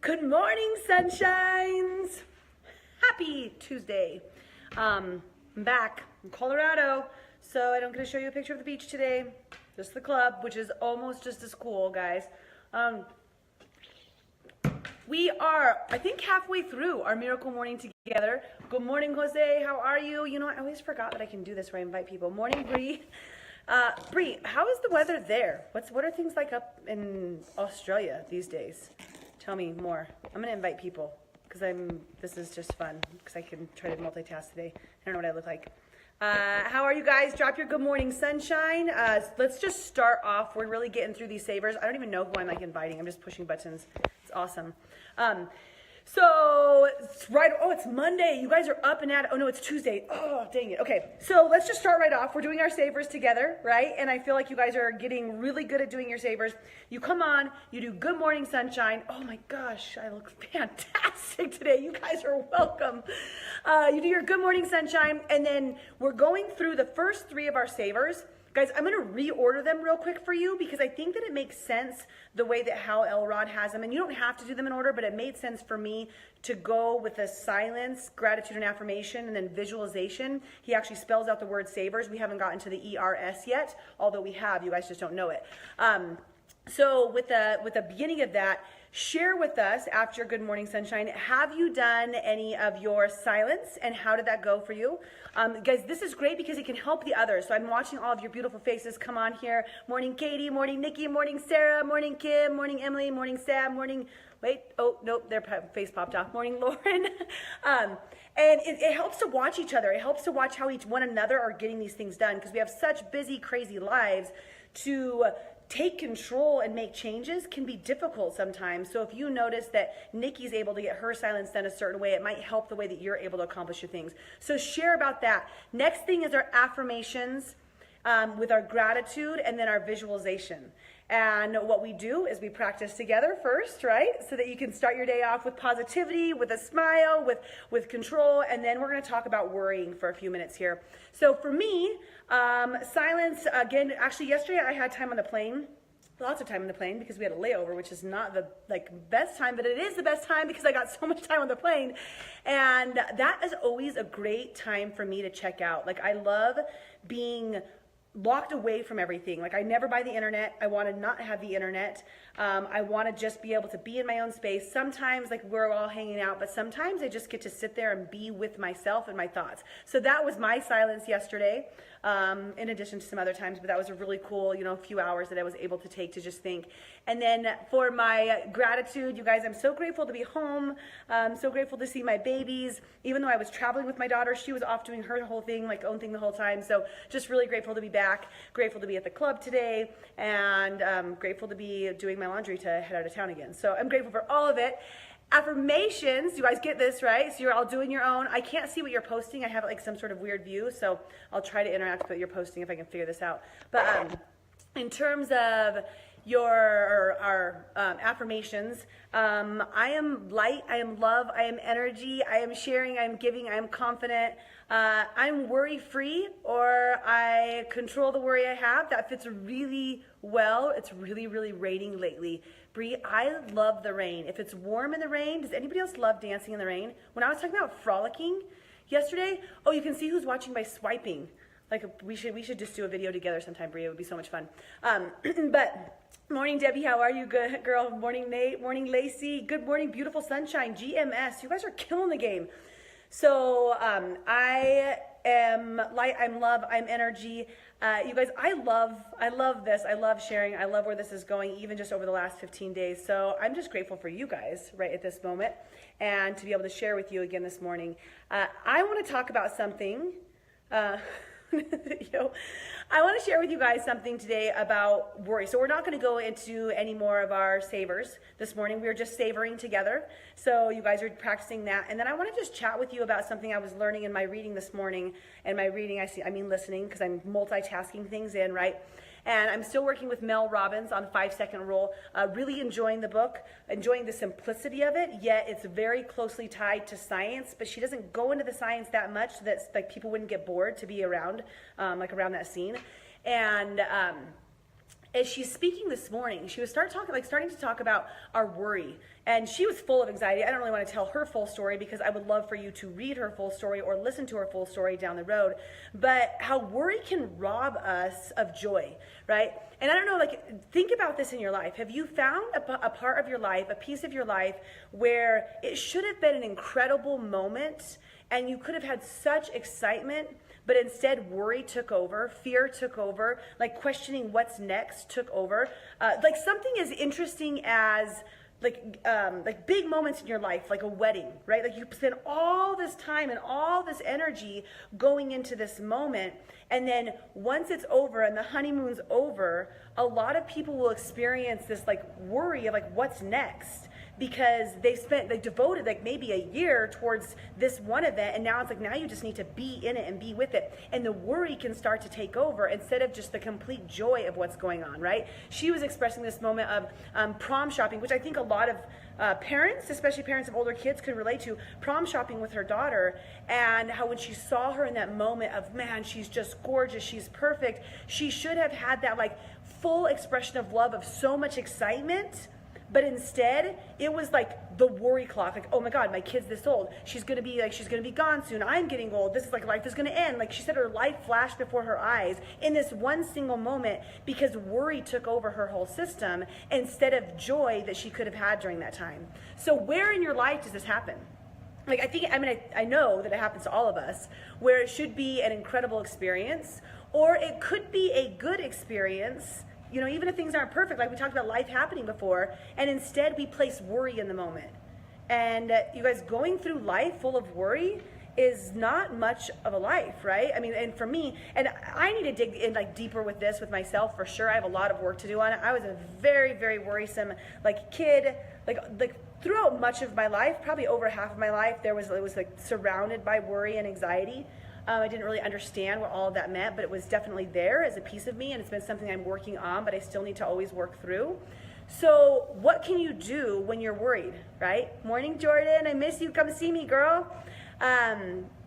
Good morning, sunshines. Happy Tuesday. I'm back in Colorado, so I don't get to show you a picture of the beach today. Just the club, which is almost just as cool, guys. We are, I think, halfway through our miracle morning together. Good morning, Jose. How are you? You know, I always forgot that I can do this where I invite people. Morning, Bree. Bree, how is the weather there? What are things like up in Australia these days? Tell me more. I'm gonna invite people because this is just fun because I can try to multitask today. I don't know what I look like. How are you guys? Drop your good morning sunshine. Let's just start off. We're really getting through these savers. I don't even know who I'm like inviting. I'm just pushing buttons. It's awesome. So it's right. Oh, it's Monday. You guys are up and at it. Oh no, it's Tuesday. Oh, dang it. Okay, so let's just start right off. We're doing our savers together, right? And I feel like you guys are getting really good at doing your savers. You come on, you do good morning sunshine. Oh my gosh, I look fantastic today. You guys are welcome. You do your good morning sunshine, and then we're going through the first three of our savers. Guys, I'm going to reorder them real quick for you because I think that it makes sense the way that Hal Elrod has them. And you don't have to do them in order, but it made sense for me to go with a silence, gratitude and affirmation, and then visualization. He actually spells out the word savers. We haven't gotten to the ERS yet, although we have. You guys just don't know it. So with the beginning of that, share with us after your good morning sunshine, have you done any of your silence and how did that go for you? Guys, this is great because it can help the others. So I'm watching all of your beautiful faces come on here. Morning Katie, morning Nikki, morning Sarah, morning Kim, morning Emily, morning Sam, morning, wait, oh, nope, their face popped off. Morning Lauren. And it helps to watch each other. It helps to watch how each one another are getting these things done because we have such busy, crazy lives. To take control and make changes can be difficult sometimes. So if you notice that Nikki's able to get her silence done a certain way, it might help the way that you're able to accomplish your things. So share about that. Next thing is our affirmations with our gratitude and then our visualization. And what we do is we practice together first, right? So that you can start your day off with positivity, with a smile, with control, and then we're going to talk about worrying for a few minutes here. So for me, silence, again, actually yesterday I had time on the plane. Lots of time on the plane because we had a layover, which is not the best time, but it is the best time because I got so much time on the plane. And that is always a great time for me to check out. Like I love being locked away from everything. Like I never buy the internet. I want to not have the internet. I want to just be able to be in my own space. Sometimes like we're all hanging out, but sometimes I just get to sit there and be with myself and my thoughts. So that was my silence yesterday. In addition to some other times, but that was a really cool, few hours that I was able to take to just think. And then for my gratitude, you guys, I'm so grateful to be home. So grateful to see my babies. Even though I was traveling with my daughter, she was off doing her whole thing, own thing the whole time. So just really grateful to be back, grateful to be at the club today, and grateful to be doing my laundry to head out of town again. So I'm grateful for all of it. Affirmations, you guys get this, right? So you're all doing your own. I can't see what you're posting. I have some sort of weird view, so I'll try to interact with what you're posting if I can figure this out. But in terms of our affirmations, I am light, I am love, I am energy, I am sharing, I am giving, I am confident, I'm worry-free, or I control the worry I have. That fits really well. It's really, really raining lately. Bree, I love the rain. If it's warm in the rain, does anybody else love dancing in the rain? When I was talking about frolicking yesterday, oh, you can see who's watching by swiping. We should just do a video together sometime, Bree. It would be so much fun. But morning, Debbie. How are you? Good girl. Morning, Nate. Morning, Lacey. Good morning, beautiful sunshine. GMS. You guys are killing the game. So I am light. I'm love. I'm energy. You guys, I love this. I love sharing. I love where this is going, even just over the last 15 days. So I'm just grateful for you guys right at this moment and to be able to share with you again this morning. I want to talk about something. I want to share with you guys something today about worry. So we're not going to go into any more of our savers this morning. We're just savoring together. So you guys are practicing that. And then I want to just chat with you about something I was learning in my reading this morning. And my reading, I mean listening, because I'm multitasking things in, right? And I'm still working with Mel Robbins on the 5-second rule. Really enjoying the book, enjoying the simplicity of it, yet it's very closely tied to science, but she doesn't go into the science that much so that people wouldn't get bored to be around, around that scene. And as she's speaking this morning, she was starting to talk about our worry. And she was full of anxiety. I don't really want to tell her full story because I would love for you to read her full story or listen to her full story down the road. But how worry can rob us of joy, right? And I don't know, like, think about this in your life. Have you found a part of your life, a piece of your life, where it should have been an incredible moment and you could have had such excitement, but instead worry took over, fear took over, like questioning what's next took over? Like something as interesting as like big moments in your life, like a wedding, right? Like you spend all this time and all this energy going into this moment, and then once it's over and the honeymoon's over, a lot of people will experience this like worry of like what's next, because they devoted like maybe a year towards this one event, and now it's like, now you just need to be in it and be with it. And the worry can start to take over instead of just the complete joy of what's going on, right? She was expressing this moment of prom shopping, which I think a lot of parents, especially parents of older kids, can relate to. Prom shopping with her daughter, and how when she saw her in that moment of, man, she's just gorgeous, she's perfect, she should have had that like full expression of love, of so much excitement. But instead, it was like the worry clock. Like, oh my God, my kid's this old. She's gonna be gone soon. I'm getting old. This is like, life is gonna end. Like she said, her life flashed before her eyes in this one single moment because worry took over her whole system instead of joy that she could have had during that time. So where in your life does this happen? Like, I know that it happens to all of us, where it should be an incredible experience, or it could be a good experience, you know, even if things aren't perfect, like we talked about life happening before, and instead we place worry in the moment. And you guys, going through life full of worry is not much of a life, right? I mean, and for me, and I need to dig in like deeper with this with myself for sure. I have a lot of work to do on it. I was a very, very worrisome like kid, like throughout much of my life, probably over half of my life, it was like surrounded by worry and anxiety. I didn't really understand what all of that meant, but it was definitely there as a piece of me, and it's been something I'm working on, but I still need to always work through. So what can you do when you're worried, right? Morning, Jordan. I miss you. Come see me, girl.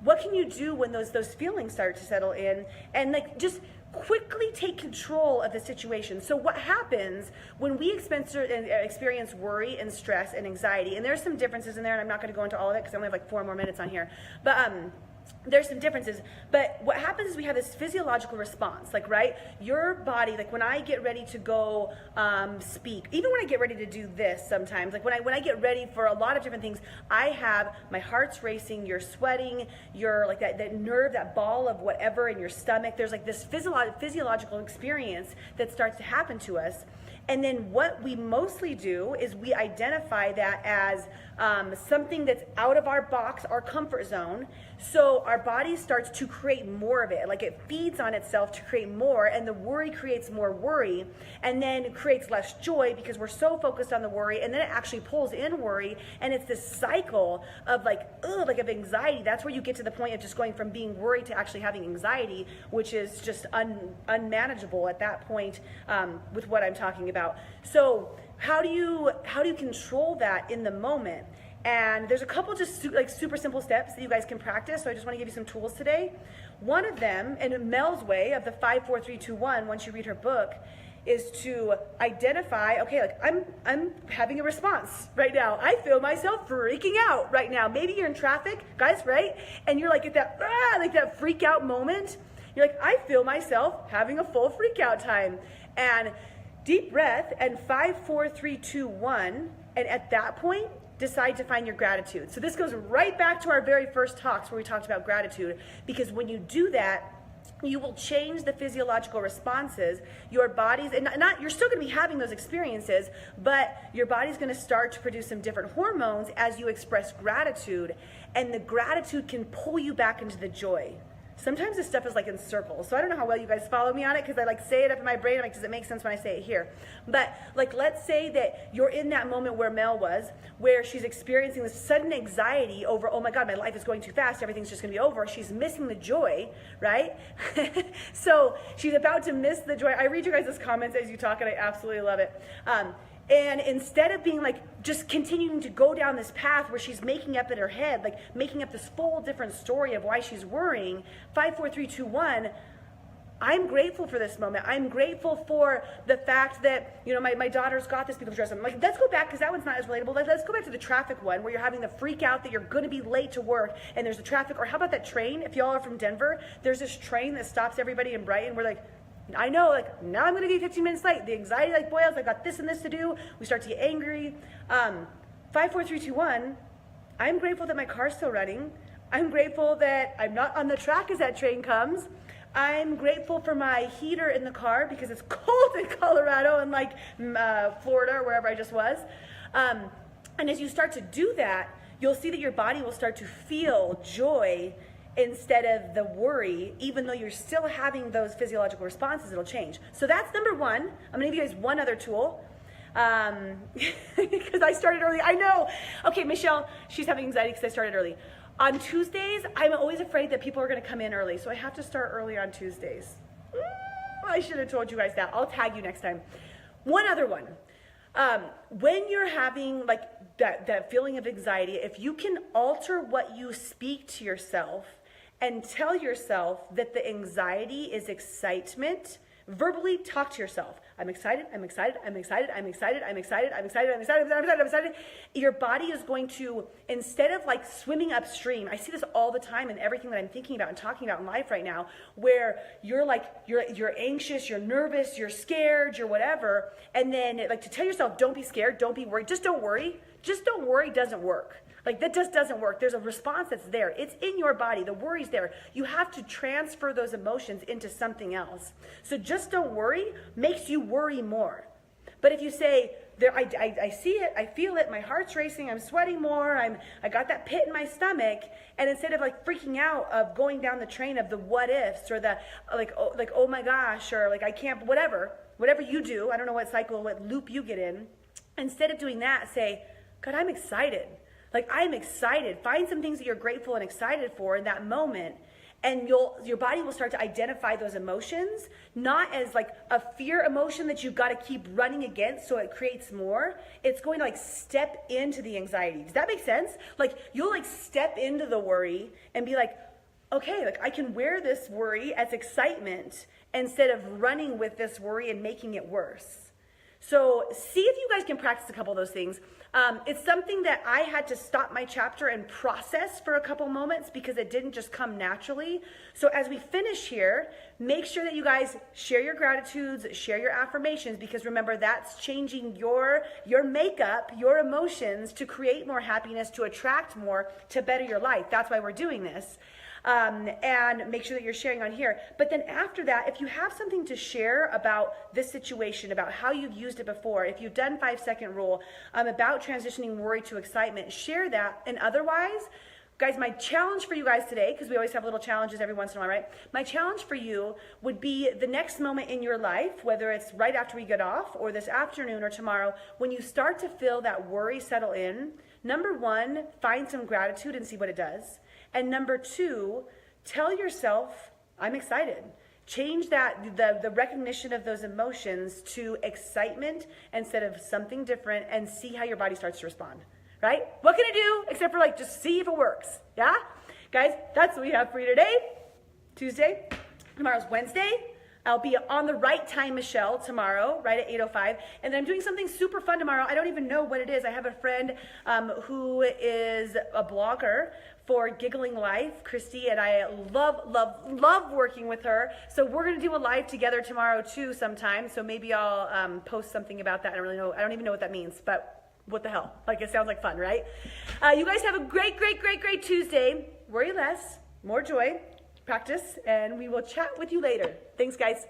What can you do when those feelings start to settle in, and like just quickly take control of the situation? So what happens when we experience worry and stress and anxiety? And there's some differences in there, and I'm not going to go into all of it because I only have like 4 more minutes on here. But there's some differences, but what happens is we have this physiological response, like, right? Your body, like when I get ready to go speak, even when I get ready to do this sometimes, like when I get ready for a lot of different things, I have my heart's racing, you're sweating, you're like that nerve, that ball of whatever in your stomach. There's like this physiological experience that starts to happen to us. And then what we mostly do is we identify that as something that's out of our box, our comfort zone. So our body starts to create more of it. Like it feeds on itself to create more, and the worry creates more worry, and then it creates less joy because we're so focused on the worry, and then it actually pulls in worry, and it's this cycle of like of anxiety. That's where you get to the point of just going from being worried to actually having anxiety, which is just unmanageable at that point with what I'm talking about. So how do you control that in the moment? And there's a couple just super simple steps that you guys can practice. So I just want to give you some tools today. One of them, in Mel's way of the 5, 4, 3, 2, 1, once you read her book, is to identify, okay, like I'm having a response right now. I feel myself freaking out right now. Maybe you're in traffic, guys, right? And you're like at that freak out moment. You're like, I feel myself having a full freak out time. And deep breath, and 5, 4, 3, 2, 1, and at that point, decide to find your gratitude. So this goes right back to our very first talks where we talked about gratitude, because when you do that, you will change the physiological responses. Your body's, and not you're still going to be having those experiences, but your body's going to start to produce some different hormones as you express gratitude, and the gratitude can pull you back into the joy. Sometimes this stuff is like in circles, so I don't know how well you guys follow me on it, because I like say it up in my brain. I'm like, does it make sense when I say it here? But like, let's say that you're in that moment where Mel was, where she's experiencing this sudden anxiety over, oh my God, my life is going too fast, everything's just gonna be over. She's missing the joy, right? So she's about to miss the joy. I read you guys' comments as you talk, and I absolutely love it. And instead of being like just continuing to go down this path where she's making up in her head, like making up this full different story of why she's worrying, 5, 4, 3, 2, 1, I'm grateful for this moment. I'm grateful for the fact that, my daughter's got this people's dress. I'm like, let's go back, because that one's not as relatable. Let's go back to the traffic one, where you're having the freak out that you're going to be late to work and there's the traffic. Or how about that train? If y'all are from Denver, there's this train that stops everybody in Brighton. We're like, I know, like, now I'm going to be 15 minutes late. The anxiety like boils. I got this and this to do. We start to get angry. 5, 4, 3, 2, 1. I'm grateful that my car's still running. I'm grateful that I'm not on the track as that train comes. I'm grateful for my heater in the car because it's cold in Colorado and like Florida or wherever I just was. And as you start to do that, you'll see that your body will start to feel joy instead of the worry. Even though you're still having those physiological responses, it'll change. So that's number one. I'm gonna give you guys one other tool. Because I started early. I know. Okay, Michelle, she's having anxiety because I started early. On Tuesdays, I'm always afraid that people are going to come in early, so I have to start early on Tuesdays. I should have told you guys that. I'll tag you next time. One other one. When you're having like that feeling of anxiety, if you can alter what you speak to yourself and tell yourself that the anxiety is excitement, verbally talk to yourself. I'm excited, I'm excited, I'm excited, I'm excited, I'm excited, I'm excited, I'm excited, I'm excited, I'm excited. Your body is going to, instead of like swimming upstream, I see this all the time in everything that I'm thinking about and talking about in life right now, where you're like, you're anxious, you're nervous, you're scared, you're whatever. And then like to tell yourself, don't be scared, don't be worried, just don't worry. Just don't worry doesn't work. Like that just doesn't work. There's a response that's there. It's in your body. The worry's there. You have to transfer those emotions into something else. So just don't worry makes you worry more. But if you say, I see it, I feel it, my heart's racing, I'm sweating more, I got that pit in my stomach, and instead of like freaking out of going down the train of the what ifs or the like oh my gosh, or like I can't, whatever you do, I don't know what cycle, what loop you get in, instead of doing that, say, God, I'm excited. Like, I'm excited. Find some things that you're grateful and excited for in that moment. And your body will start to identify those emotions, not as like a fear emotion that you've got to keep running against so it creates more. It's going to like step into the anxiety. Does that make sense? Like, you'll like step into the worry and be like, okay, like I can wear this worry as excitement instead of running with this worry and making it worse. So see if you guys can practice a couple of those things. It's something that I had to stop my chapter and process for a couple moments because it didn't just come naturally. So as we finish here, make sure that you guys share your gratitudes, share your affirmations, because remember, that's changing your makeup, your emotions to create more happiness, to attract more, to better your life. That's why we're doing this. And make sure that you're sharing on here. But then after that, if you have something to share about this situation, about how you've used it before, if you've done 5-second rule, about transitioning worry to excitement, share that. And otherwise, guys, my challenge for you guys today, because we always have little challenges every once in a while, right? My challenge for you would be the next moment in your life, whether it's right after we get off or this afternoon or tomorrow, when you start to feel that worry settle in, number one, find some gratitude and see what it does. And number two, tell yourself, I'm excited. Change that, the recognition of those emotions to excitement instead of something different, and see how your body starts to respond, right? What can it do except for like just see if it works, yeah? Guys, that's what we have for you today. Tuesday, tomorrow's Wednesday. I'll be on the right time, Michelle, tomorrow, right at 8:05. And then I'm doing something super fun tomorrow. I don't even know what it is. I have a friend who is a blogger for Giggling Life, Christy, and I love working with her. So we're going to do a live together tomorrow too sometime. So maybe I'll post something about that. I don't even know what that means, but what the hell? Like, it sounds like fun, right? You guys have a great Tuesday. Worry less, more joy. Practice, and we will chat with you later. Thanks, guys.